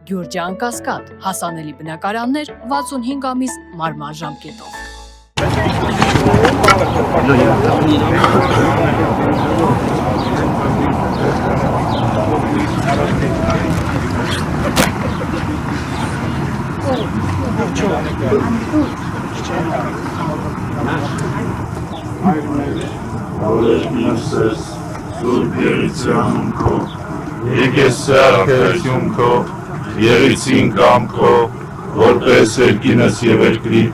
Գյուրջան Կասկադ, հասանելի բնակարաններ 65 ամիս մարման ժամկետով։ Օրենքնասես Սուրբ Երիցյանքո, եկես սարքերությունքո, Երիցին կամքո, որպես երկինս և երկրի,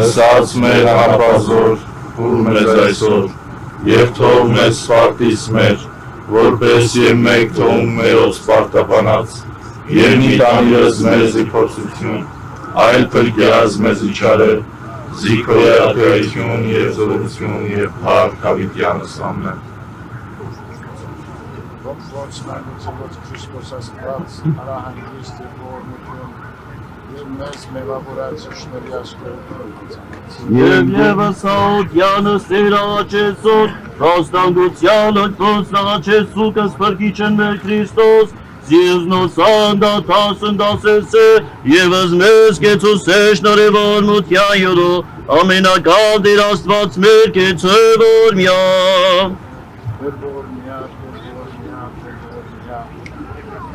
ըսած մեր հարապազոր, ուր մեզ այսօր, և թող մեզ սպարտից մեր, որպես և մեկ թողում մերով սպարտապանած, և մի տանիրս մեզ իփորձություն, այլ պրկյազ մեզ իչարե, Զիքո երակայություն և զորություն և փառք հավիտյանս ամեն։ Ոնց նայնուցելոց Քրիստոս ասկաց, արահանգիստ և ողորմություն, և մեզ մեղավորացիչների աշխարհում Եվ ևս աուդյանս Տեր աղաչեցոր, հաստանգության ըքվոց աղաչեցուկս պրկիչն մեր Քրիստոս, Զիզնոսան դաթասն դասեսը, ևս մեզ կեցուսեշ նորևորմության յորո, ամենակալ Տեր Աստված մեր կեցը որմյա։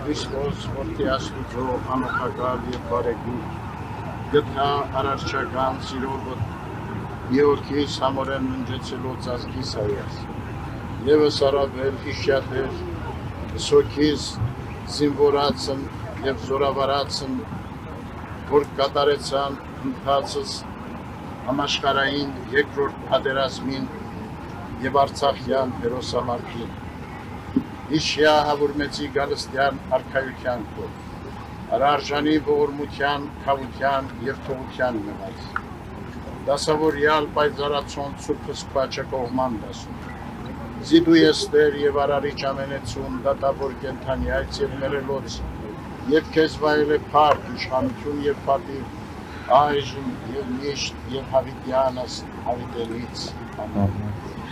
Քրիստոս որդի Աստուծո անօգնական և բարեգութ, գտա արարչական սիրով Գեորգիս համորեն ննջեցելոց ազգիս հայաս, ևս առավել հիշյատեր, սոքիս զինվորացն և զորավարացն, որ կատարեցան ընթացս համաշխարհային երկրորդ պատերազմին և Արցախյան հերոսամարտին, հիշյա հավուրմեցի գալստյան արքայության քո, արարժանի ողորմության, քավության և թողության մնաց, դասավորյալ պայծառացուն սուրբս քվաչը կողման դասում, զիդու եստեր և արարիչ ամենեցուն դատավոր կենթանի այց և մերելոց, և քեզ վայել է փառք, իշխանություն և պատիվ, այժմ և միշտ և հավիտյանս հավիտենից, ամեն։